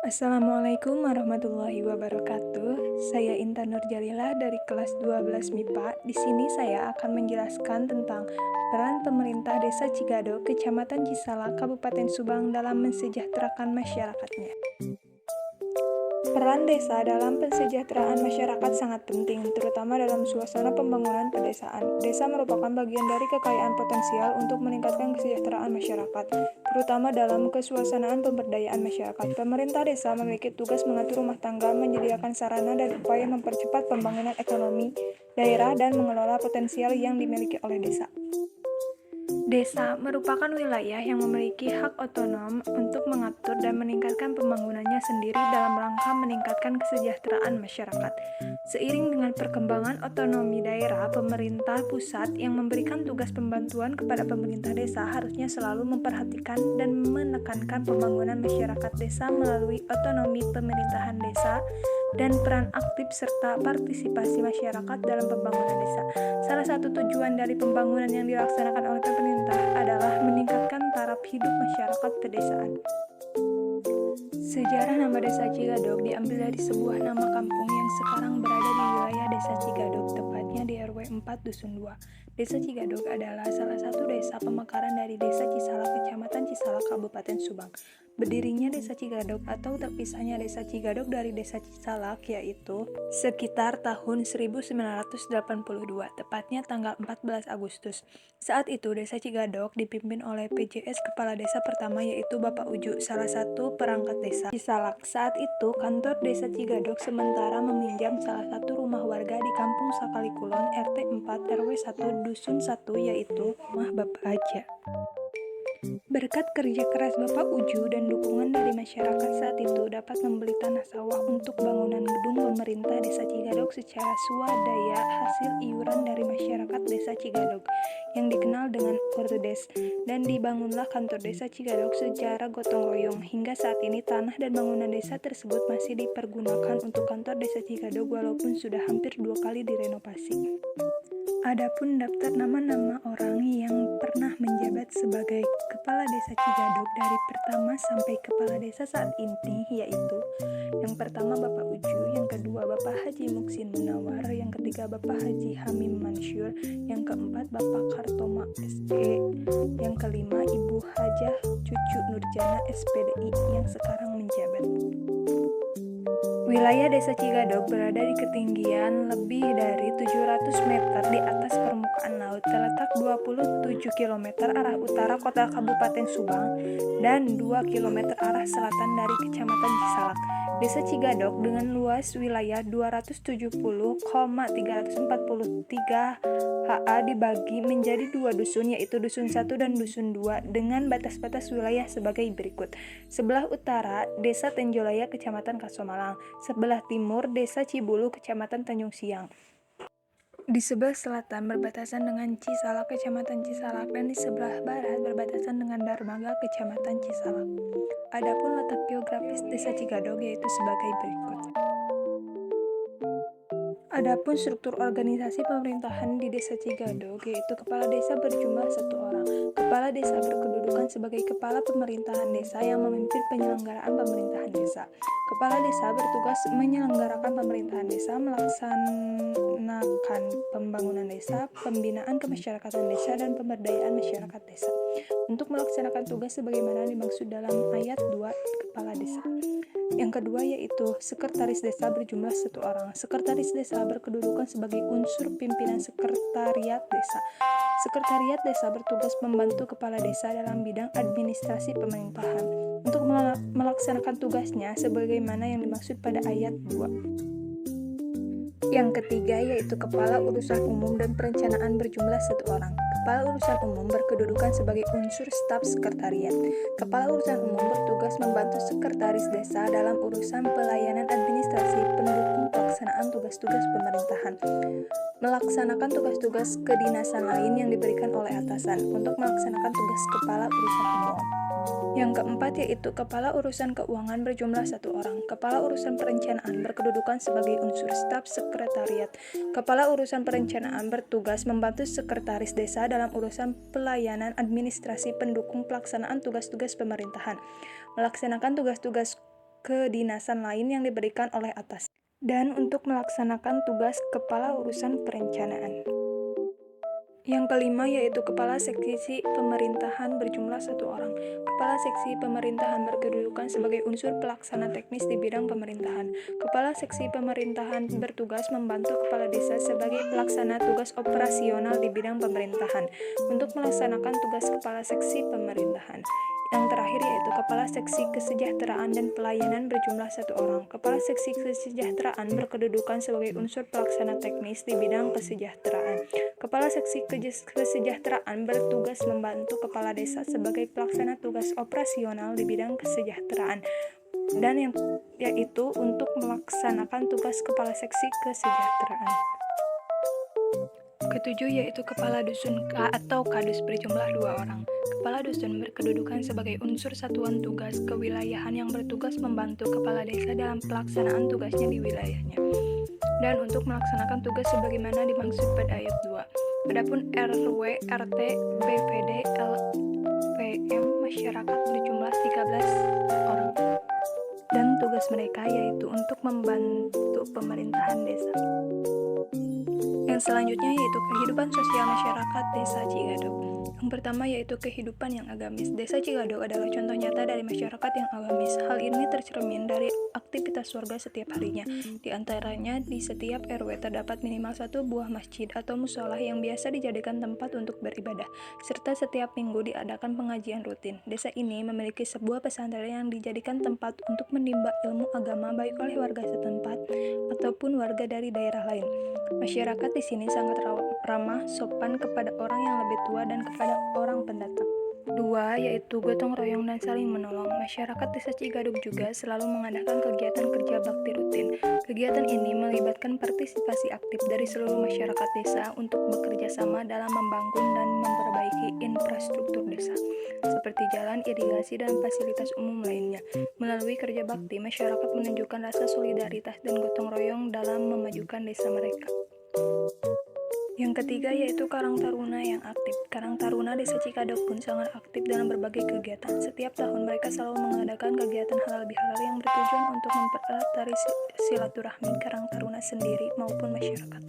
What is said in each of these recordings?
Assalamualaikum warahmatullahi wabarakatuh. Saya Intan Nurjalila dari kelas 12 MIPA. Di sini saya akan menjelaskan tentang peran pemerintah Desa Cigadok, Kecamatan Cisalak, Kabupaten Subang dalam mensejahterakan masyarakatnya. Peran desa dalam kesejahteraan masyarakat sangat penting, terutama dalam suasana pembangunan pedesaan. Desa merupakan bagian dari kekayaan potensial untuk meningkatkan kesejahteraan masyarakat, terutama dalam kesuasanaan pemberdayaan masyarakat. Pemerintah desa memiliki tugas mengatur rumah tangga, menyediakan sarana dan upaya mempercepat pembangunan ekonomi daerah dan mengelola potensial yang dimiliki oleh desa. Desa merupakan wilayah yang memiliki hak otonom untuk mengatur dan meningkatkan pembangunannya sendiri dalam rangka meningkatkan kesejahteraan masyarakat. Seiring dengan perkembangan otonomi daerah, pemerintah pusat yang memberikan tugas pembantuan kepada pemerintah desa harusnya selalu memperhatikan dan menekankan pembangunan masyarakat desa melalui otonomi pemerintahan desa dan peran aktif serta partisipasi masyarakat dalam pembangunan desa. Salah satu tujuan dari pembangunan yang dilaksanakan oleh pemerintah adalah meningkatkan taraf hidup masyarakat pedesaan. Sejarah nama Desa Cigadok diambil dari sebuah nama kampung yang sekarang berada di wilayah Desa Cigadok, tepatnya di RW 4 Dusun 2. Desa Cigadok adalah salah satu desa pemekaran dari Desa Cisalak, Kecamatan Cisalak, Kabupaten Subang. Berdirinya Desa Cigadok atau terpisahnya Desa Cigadok dari Desa Cisalak yaitu sekitar tahun 1982, tepatnya tanggal 14 Agustus. Saat itu Desa Cigadok dipimpin oleh PJS Kepala Desa pertama yaitu Bapak Uju, salah satu perangkat desa Cisalak. Saat itu kantor Desa Cigadok sementara meminjam salah satu rumah warga di Kampung Sakali Kulon RT 4 RW 1 Dusun 1 yaitu rumah Bapak Haja. Berkat kerja keras Bapak Uju dan dukungan dari masyarakat saat itu dapat membeli tanah sawah untuk bangunan gedung pemerintah Desa Cigadok secara swadaya hasil iuran dari masyarakat Desa Cigadok yang dikenal dengan Ordes, dan dibangunlah kantor Desa Cigadok secara gotong royong. Hingga saat ini tanah dan bangunan desa tersebut masih dipergunakan untuk kantor Desa Cigadok walaupun sudah hampir 2 kali direnovasi. Adapun daftar nama-nama orang yang pernah menjabat sebagai Kepala Desa Cigadok dari pertama sampai Kepala Desa saat ini yaitu yang pertama Bapak Uju, yang kedua Bapak Haji Muksin Munawar, yang ketiga Bapak Haji Hamim Mansyur, yang keempat Bapak Kartoma SE, yang kelima Ibu Hajah Cucu Nurjana SPDI yang sekarang menjabat. Wilayah Desa Cigadok berada di ketinggian lebih dari 700 meter di atas permukaan laut, terletak 27 km arah utara kota Kabupaten Subang dan 2 km arah selatan dari Kecamatan Cisalak. Desa Cigadok dengan luas wilayah 270,343 ha dibagi menjadi 2 dusun yaitu Dusun 1 dan Dusun 2 dengan batas-batas wilayah sebagai berikut. Sebelah utara Desa Tenjolaya Kecamatan Kasomalang, sebelah timur Desa Cibulu Kecamatan Tanjung Siang. Di sebelah selatan berbatasan dengan Cisalak Kecamatan Cisalak dan di sebelah barat berbatasan dengan Darmaga Kecamatan Cisalak. Adapun letak geografis Desa Cigadok yaitu sebagai berikut. Adapun struktur organisasi pemerintahan di Desa Cigadok yaitu Kepala Desa berjumlah 1 orang. Kepala Desa berkedudukan sebagai Kepala Pemerintahan Desa yang memimpin penyelenggaraan pemerintahan desa. Kepala Desa bertugas menyelenggarakan pemerintahan desa, melaksanakan pembangunan desa, pembinaan kemasyarakatan desa, dan pemberdayaan masyarakat desa. Untuk melaksanakan tugas sebagaimana dimaksud dalam ayat 2 Kepala Desa. Yang kedua yaitu Sekretaris Desa berjumlah 1 orang. Sekretaris Desa berkedudukan sebagai unsur pimpinan Sekretariat Desa. Sekretariat Desa bertugas membantu Kepala Desa dalam bidang administrasi pemerintahan untuk melaksanakan tugasnya sebagaimana yang dimaksud pada ayat 2. Yang ketiga yaitu Kepala Urusan Umum dan Perencanaan berjumlah 1 orang. Kepala Urusan Umum berkedudukan sebagai unsur staf sekretariat. Kepala Urusan Umum bertugas membantu Sekretaris Desa dalam urusan pelayanan administrasi pendukung pelaksanaan tugas-tugas pemerintahan, melaksanakan tugas-tugas kedinasan lain yang diberikan oleh atasan untuk melaksanakan tugas Kepala Urusan Umum. Yang keempat yaitu Kepala Urusan Keuangan berjumlah 1 orang. Kepala Urusan Perencanaan berkedudukan sebagai unsur staf sekretariat. Kepala Urusan Perencanaan bertugas membantu Sekretaris Desa dalam urusan pelayanan administrasi pendukung pelaksanaan tugas-tugas pemerintahan, melaksanakan tugas-tugas kedinasan lain yang diberikan oleh atas, dan untuk melaksanakan tugas kepala urusan perencanaan. Yang kelima yaitu Kepala Seksi Pemerintahan berjumlah 1 orang. Kepala Seksi Pemerintahan berkedudukan sebagai unsur pelaksana teknis di bidang pemerintahan. Kepala Seksi Pemerintahan bertugas membantu Kepala Desa sebagai pelaksana tugas operasional di bidang pemerintahan untuk melaksanakan tugas Kepala Seksi Pemerintahan. Yang terakhir yaitu Kepala Seksi Kesejahteraan dan Pelayanan berjumlah 1 orang. Kepala Seksi Kesejahteraan berkedudukan sebagai unsur pelaksana teknis di bidang kesejahteraan. Kepala Seksi Kesejahteraan bertugas membantu Kepala Desa sebagai pelaksana tugas operasional di bidang kesejahteraan dan yaitu untuk melaksanakan tugas Kepala Seksi Kesejahteraan. Ketujuh yaitu Kepala Dusun atau Kadus berjumlah 2 orang. Kepala Dusun berkedudukan sebagai unsur satuan tugas kewilayahan yang bertugas membantu Kepala Desa dalam pelaksanaan tugasnya di wilayahnya dan untuk melaksanakan tugas sebagaimana dimaksud pada ayat 2. Adapun RW, RT, BPD, LPM masyarakat berjumlah 13 orang. Dan tugas mereka yaitu untuk membantu pemerintahan desa. Yang selanjutnya yaitu kehidupan sosial masyarakat Desa Cigadog. Yang pertama yaitu kehidupan yang agamis. Desa Cigadog adalah contoh nyata dari masyarakat yang agamis. Hal ini tercermin dari aktivitas warga setiap harinya. Di antaranya di setiap RW terdapat minimal 1 buah masjid atau musola yang biasa dijadikan tempat untuk beribadah, serta setiap minggu diadakan pengajian rutin. Desa ini memiliki sebuah pesantren yang dijadikan tempat untuk menimba ilmu agama baik oleh warga setempat ataupun warga dari daerah lain. Masyarakat di sini sangat ramah, sopan kepada orang yang lebih tua dan kepada orang pendatang. 2. Yaitu gotong royong dan saling menolong. Masyarakat Desa Cigadog juga selalu mengadakan kegiatan kerja bakti rutin. Kegiatan ini melibatkan partisipasi aktif dari seluruh masyarakat desa untuk bekerja sama dalam membangun dan memperbaiki infrastruktur desa, seperti jalan, irigasi, dan fasilitas umum lainnya. Melalui kerja bakti, masyarakat menunjukkan rasa solidaritas dan gotong royong dalam memajukan desa mereka. Yang ketiga yaitu Karang Taruna yang aktif. Karang Taruna Desa Cigadog pun sangat aktif dalam berbagai kegiatan. Setiap tahun mereka selalu mengadakan kegiatan halal bihalal yang bertujuan untuk mempererat tali silaturahmi Karang Taruna sendiri maupun masyarakat.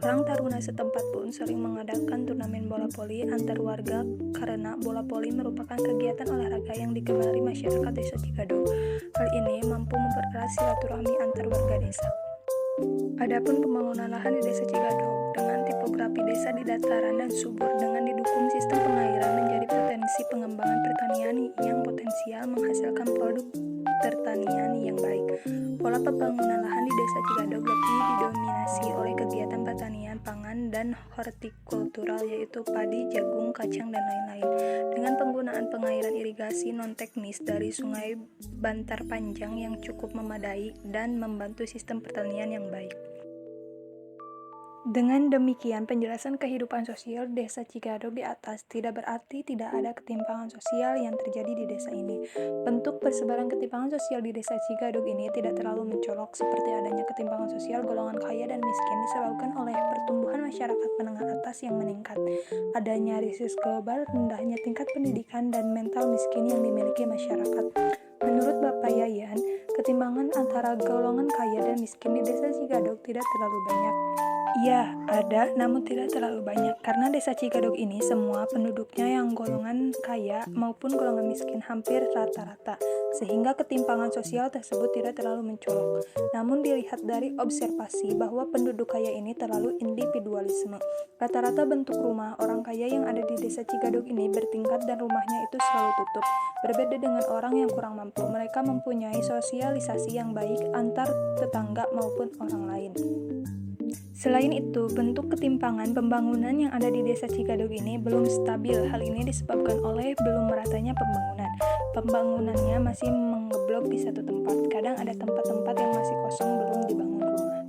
Karang Taruna setempat pun sering mengadakan turnamen bola voli antar warga karena bola voli merupakan kegiatan olahraga yang digemari masyarakat Desa Cigadog. Hal ini mampu mempererat silaturahmi antar warga desa. Adapun pembangunan lahan di Desa Cigadog dengan topografi desa di dataran dan subur dengan didukung sistem pengairan menjadi potensi pengembangan pertanian yang potensial menghasilkan produk pertanian yang baik. Pola pembangunan lahan di Desa Cigadog lebih didominasi oleh kegiatan pertanian pangan dan hortikultural yaitu padi, jagung, kacang, dan lain-lain. Dengan penggunaan pengairan irigasi non-teknis dari Sungai Bantar Panjang yang cukup memadai dan membantu sistem pertanian yang baik. Dengan demikian, penjelasan kehidupan sosial Desa Cigadog di atas tidak berarti tidak ada ketimpangan sosial yang terjadi di desa ini. Bentuk persebaran ketimpangan sosial di Desa Cigadog ini tidak terlalu mencolok seperti adanya ketimpangan sosial golongan kaya dan miskin disebabkan oleh pertumbuhan masyarakat menengah atas yang meningkat, adanya krisis global, rendahnya tingkat pendidikan, dan mental miskin yang dimiliki masyarakat. Menurut Bapak Yayan, ketimpangan antara golongan kaya dan miskin di Desa Cigadog tidak terlalu banyak. Ya, ada, namun tidak terlalu banyak, karena Desa Cigadog ini semua penduduknya yang golongan kaya maupun golongan miskin hampir rata-rata, sehingga ketimpangan sosial tersebut tidak terlalu mencolok. Namun dilihat dari observasi bahwa penduduk kaya ini terlalu individualisme. Rata-rata bentuk rumah orang kaya yang ada di Desa Cigadog ini bertingkat dan rumahnya itu selalu tutup. Berbeda dengan orang yang kurang mampu, mereka mempunyai sosialisasi yang baik antar tetangga maupun orang lain. Selain itu, bentuk ketimpangan pembangunan yang ada di Desa Cigadog ini belum stabil. Hal ini disebabkan oleh belum meratanya pembangunan. Pembangunannya masih mengeblok di satu tempat. Kadang ada tempat-tempat yang masih kosong belum dibangun rumah.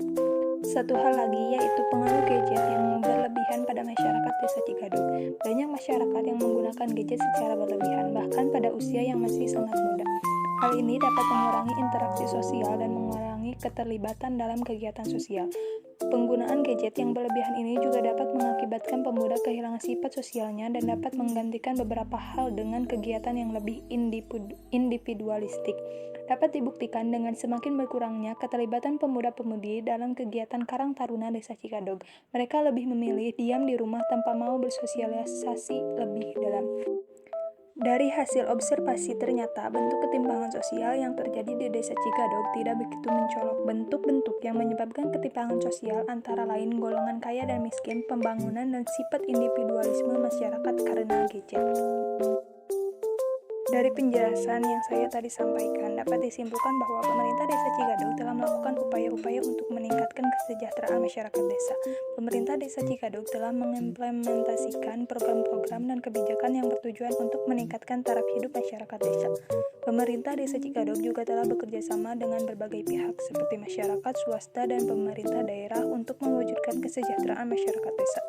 Satu hal lagi yaitu pengaruh gadget yang berlebihan pada masyarakat Desa Cigadog. Banyak masyarakat yang menggunakan gadget secara berlebihan, bahkan pada usia yang masih sangat muda. Hal ini dapat mengurangi interaksi sosial dan mengurangi keterlibatan dalam kegiatan sosial. Penggunaan gadget yang berlebihan ini juga dapat mengakibatkan pemuda kehilangan sifat sosialnya dan dapat menggantikan beberapa hal dengan kegiatan yang lebih individualistik. Dapat dibuktikan dengan semakin berkurangnya keterlibatan pemuda-pemudi dalam kegiatan Karang Taruna Desa Cikadog. Mereka lebih memilih diam di rumah tanpa mau bersosialisasi lebih dalam. Dari hasil observasi ternyata bentuk ketimpangan sosial yang terjadi di Desa Cikadog tidak begitu mencolok. Bentuk-bentuk yang menyebabkan ketimpangan sosial antara lain golongan kaya dan miskin, pembangunan dan sifat individualisme masyarakat karena gadget. Dari penjelasan yang saya tadi sampaikan, dapat disimpulkan bahwa pemerintah Desa Cikadog telah melakukan upaya-upaya untuk meningkatkan kesejahteraan masyarakat desa. Pemerintah Desa Cikadog telah mengimplementasikan program-program dan kebijakan yang bertujuan untuk meningkatkan taraf hidup masyarakat desa. Pemerintah Desa Cikadog juga telah bekerja sama dengan berbagai pihak seperti masyarakat, swasta, dan pemerintah daerah untuk mewujudkan kesejahteraan masyarakat desa.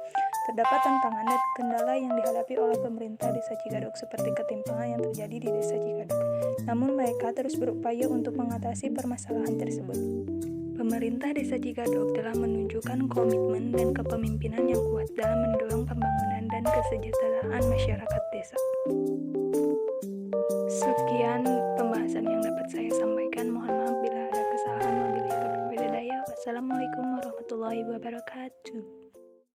Terdapat tantangan dan kendala yang dihadapi oleh pemerintah Desa Cikadog seperti ketimpangan yang terjadi di Desa Cikadog. Namun mereka terus berupaya untuk mengatasi permasalahan tersebut. Pemerintah Desa Cikadog telah menunjukkan komitmen dan kepemimpinan yang kuat dalam mendorong pembangunan dan kesejahteraan masyarakat desa. Sekian pembahasan yang dapat saya sampaikan. Mohon maaf bila ada kesalahan. Wabillahi taufiq wal hidayah. Wassalamualaikum warahmatullahi wabarakatuh.